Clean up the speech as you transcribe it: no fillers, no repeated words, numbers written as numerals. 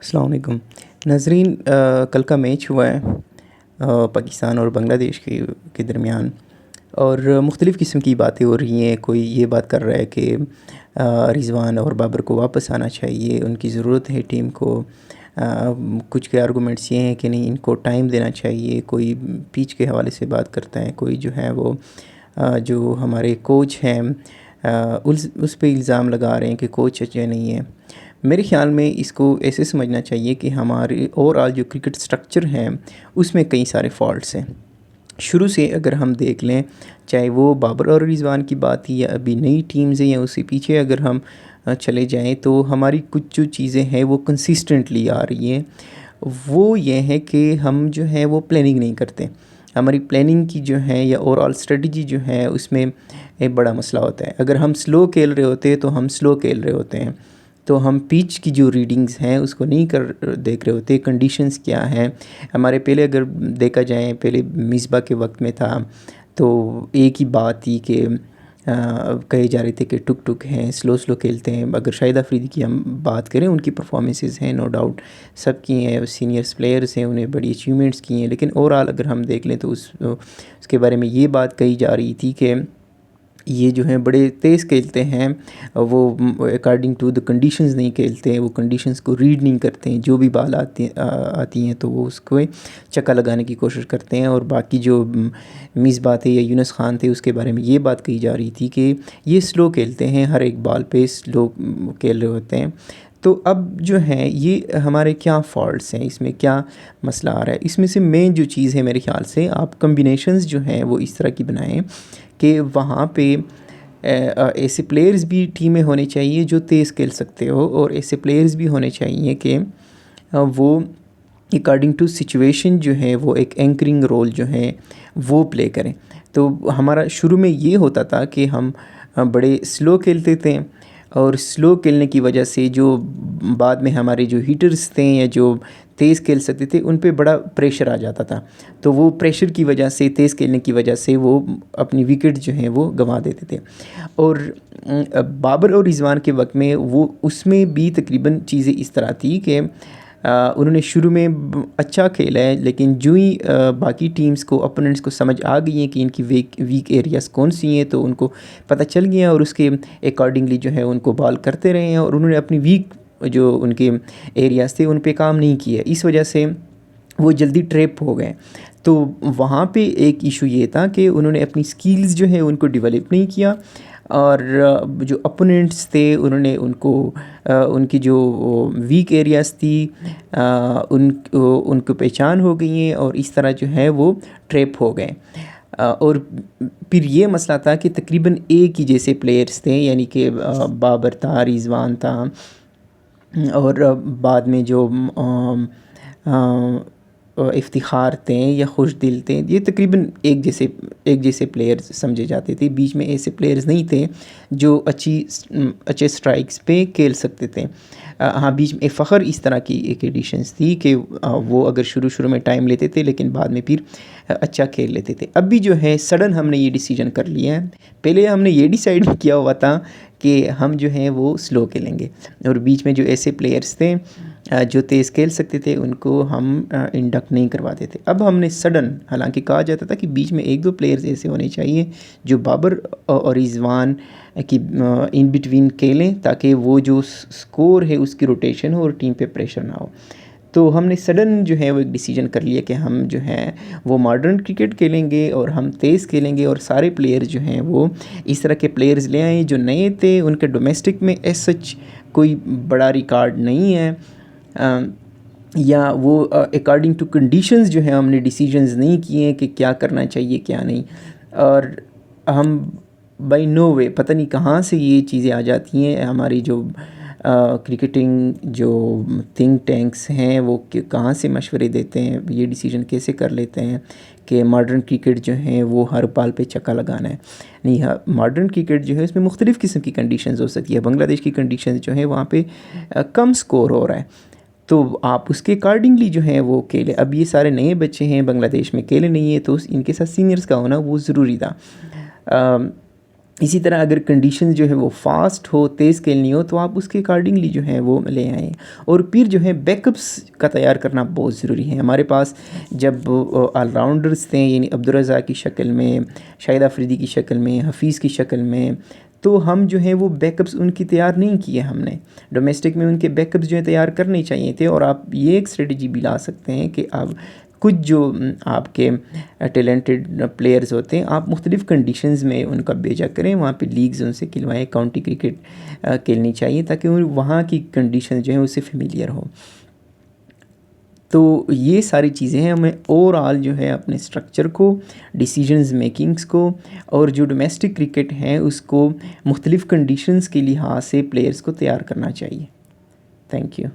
السلام علیکم ناظرین، کل کا میچ ہوا ہے پاکستان اور بنگلہ دیش کے درمیان، اور مختلف قسم کی باتیں ہو رہی ہیں۔ کوئی یہ بات کر رہا ہے کہ رضوان اور بابر کو واپس آنا چاہیے، ان کی ضرورت ہے ٹیم کو۔ کچھ کے آرگومنٹس یہ ہیں کہ نہیں، ان کو ٹائم دینا چاہیے۔ کوئی پیچ کے حوالے سے بات کرتا ہے، کوئی جو ہے وہ جو ہمارے کوچ ہیں اس پہ الزام لگا رہے ہیں کہ کوچ اچھے نہیں ہیں۔ میرے خیال میں اس کو ایسے سمجھنا چاہیے کہ ہمارے اوور آل جو کرکٹ سٹرکچر ہے اس میں کئی سارے فالٹس ہیں۔ شروع سے اگر ہم دیکھ لیں، چاہے وہ بابر اور رضوان کی بات ہی یا ابھی نئی ٹیمز ہیں یا اس سے پیچھے اگر ہم چلے جائیں، تو ہماری کچھ جو چیزیں ہیں وہ کنسسٹنٹلی آ رہی ہیں۔ وہ یہ ہے کہ ہم جو ہے وہ پلاننگ نہیں کرتے۔ ہماری پلاننگ کی جو ہے یا اوور آل اسٹریٹجی جو ہے اس میں ایک بڑا مسئلہ ہوتا ہے۔ اگر ہم سلو کھیل رہے ہوتے ہیں تو ہم سلو کھیل رہے ہوتے ہیں، تو ہم پیچ کی جو ریڈنگز ہیں اس کو نہیں دیکھ رہے ہوتے، کنڈیشنز کیا ہیں ہمارے۔ پہلے اگر دیکھا جائے، پہلے مصباح کے وقت میں تھا تو ایک ہی بات تھی کہ کہے جا رہے تھے کہ ٹک ٹک ہیں، سلو کھیلتے ہیں۔ اگر شاہد افریدی کی ہم بات کریں، ان کی پرفارمنسز ہیں نو ڈاؤٹ سب کی ہیں، سینئرس پلیئرز ہیں، انہیں بڑی اچیومنٹس کی ہیں، لیکن اوور آل اگر ہم دیکھ لیں تو اس کے بارے میں یہ بات کہی جا رہی تھی کہ یہ جو ہیں بڑے تیز کھیلتے ہیں، وہ اکارڈنگ ٹو دا کنڈیشنز نہیں کھیلتے ہیں، وہ کنڈیشنز کو ریڈ نہیں کرتے ہیں۔ جو بھی بال آتی ہیں تو وہ اس کو چکا لگانے کی کوشش کرتے ہیں۔ اور باقی جو مصباح تھے یا یونس خان تھے، اس کے بارے میں یہ بات کہی جا رہی تھی کہ یہ سلو کھیلتے ہیں، ہر ایک بال پہ سلو کھیل رہے ہوتے ہیں۔ تو اب جو ہے یہ ہمارے کیا فالٹس ہیں، اس میں کیا مسئلہ آ رہا ہے؟ اس میں سے مین جو چیز ہے میرے خیال سے، آپ کمبینیشنز جو ہیں وہ اس طرح کی بنائیں کہ وہاں پہ ایسے پلیئرز بھی ٹیم میں ہونے چاہیے جو تیز کھیل سکتے ہو، اور ایسے پلیئرز بھی ہونے چاہیے کہ وہ اکارڈنگ ٹو سچویشن جو ہے وہ ایک اینکرنگ رول جو ہے وہ پلے کریں۔ تو ہمارا شروع میں یہ ہوتا تھا کہ ہم بڑے سلو کھیلتے تھے، اور سلو کھیلنے کی وجہ سے جو بعد میں ہمارے جو ہیٹرز تھے یا جو تیز کھیل سکتے تھے ان پہ بڑا پریشر آ جاتا تھا، تو وہ پریشر کی وجہ سے، تیز کھیلنے کی وجہ سے وہ اپنی وکٹ جو ہیں وہ گنوا دیتے تھے۔ اور بابر اور رضوان کے وقت میں وہ اس میں بھی تقریباً چیزیں اس طرح تھی کہ انہوں نے شروع میں اچھا کھیلا ہے، لیکن جو ہی باقی ٹیمز کو، اپوننٹس کو سمجھ آ گئی ہیں کہ ان کی ویک ایریاز کون سی ہیں، تو ان کو پتہ چل گیا اور اس کے اکارڈنگلی جو ہے ان کو بال کرتے رہے ہیں، اور انہوں نے اپنی ویک جو ان کے ایریاز تھے ان پہ کام نہیں کیا۔ اس وجہ سے وہ جلدی ٹریپ ہو گئے۔ تو وہاں پہ ایک ایشو یہ تھا کہ انہوں نے اپنی سکیلز جو ہیں ان کو ڈیولپ نہیں کیا، اور جو اپوننٹس تھے انہوں نے ان کو ان کی جو ویک ایریاز تھی ان کو پہچان ہو گئی ہیں، اور اس طرح جو ہے وہ ٹریپ ہو گئے۔ اور پھر یہ مسئلہ تھا کہ تقریباً ایک ہی جیسے پلیئرز تھے، یعنی کہ بابر تھا، رضوان تھا، اور بعد میں جو افتخار تھے یا خوش دل تھے، یہ تقریباً ایک جیسے پلیئرز سمجھے جاتے تھے۔ بیچ میں ایسے پلیئرز نہیں تھے جو اچھے سٹرائکس پہ کھیل سکتے تھے۔ ہاں، بیچ میں فخر اس طرح کی ایک ایڈیشنز تھی کہ وہ اگر شروع میں ٹائم لیتے تھے لیکن بعد میں پھر اچھا کھیل لیتے تھے۔ اب بھی جو ہے سڈن ہم نے یہ ڈیسیجن کر لیا ہے۔ پہلے ہم نے یہ ڈیسائیڈ کیا ہوا تھا کہ ہم جو ہیں وہ سلو کھیلیں گے، اور بیچ میں جو ایسے پلیئرز تھے جو تیز کھیل سکتے تھے ان کو ہم انڈکٹ نہیں کرواتے تھے۔ اب ہم نے سڈن، حالانکہ کہا جاتا تھا کہ بیچ میں ایک دو پلیئرز ایسے ہونے چاہیے جو بابر اور رضوان کی ان بٹوین کھیلیں، تاکہ وہ جو سکور ہے اس کی روٹیشن ہو اور ٹیم پہ پریشر نہ ہو۔ تو ہم نے سڈن جو ہے وہ ایک ڈیسیجن کر لیا کہ ہم جو ہے وہ ماڈرن کرکٹ کھیلیں گے اور ہم تیز کھیلیں گے، اور سارے پلیئر جو ہیں وہ اس طرح کے پلیئرز لے آئیں جو نئے تھے، ان کے ڈومیسٹک میں ایز سچ کوئی بڑا ریکارڈ نہیں ہے، یا وہ اکارڈنگ ٹو کنڈیشنز جو ہیں ہم نے ڈیسیجنز نہیں کیے ہیں کہ کیا کرنا چاہیے کیا نہیں۔ اور ہم بائی نو وے، پتہ نہیں کہاں سے یہ چیزیں آ جاتی ہیں، ہماری جو کرکٹنگ جو تھنک ٹینکس ہیں وہ کہاں سے مشورے دیتے ہیں، یہ ڈیسیجن کیسے کر لیتے ہیں کہ ماڈرن کرکٹ جو ہے وہ ہر بال پہ چکا لگانا ہے۔ نہیں، ماڈرن کرکٹ جو ہے اس میں مختلف قسم کی کنڈیشنز ہو سکتی ہے۔ بنگلہ دیش کی کنڈیشنز جو ہیں وہاں پہ کم سکور ہو رہا ہے، تو آپ اس کے اکارڈنگلی جو ہے وہ کھیلیں۔ اب یہ سارے نئے بچے ہیں، بنگلہ دیش میں کھیلے نہیں ہیں، تو ان کے ساتھ سینئرز کا ہونا وہ ضروری تھا۔ اسی طرح اگر کنڈیشنز جو ہے وہ فاسٹ ہو، تیز کھیلنی ہو تو آپ اس کے اکارڈنگلی جو ہے وہ لے آئیں. اور پھر جو ہے بیک اپس کا تیار کرنا بہت ضروری ہے. ہمارے پاس جب آل راؤنڈرز تھے، یعنی عبدالرزاق کی شکل میں، شاہد افریدی کی شکل میں، حفیظ کی شکل میں، تو ہم جو ہے وہ بیک اپس ان کی تیار نہیں کیے. ہم نے ڈومیسٹک میں ان کے بیک اپس جو ہے تیار کرنے چاہیے تھے. اور آپ یہ ایک اسٹریٹجی بھی لا سکتے ہیں کہ آپ کچھ جو آپ کے ٹیلنٹڈ پلیئرز ہوتے ہیں، آپ مختلف کنڈیشنز میں ان کا بھیجا کریں، وہاں پہ لیگز ان سے کھلوائیں. کاؤنٹی کرکٹ کھیلنی چاہیے تاکہ وہاں کی کنڈیشنز جو ہیں اس سے فیملیئر ہو. تو یہ ساری چیزیں ہیں. ہمیں اوور آل جو ہے اپنے اسٹرکچر کو، ڈیسیجنز میکنگز کو، اور جو ڈومیسٹک کرکٹ ہیں اس کو مختلف کنڈیشنز کے لحاظ سے پلیئرز کو تیار کرنا چاہیے. Thank you.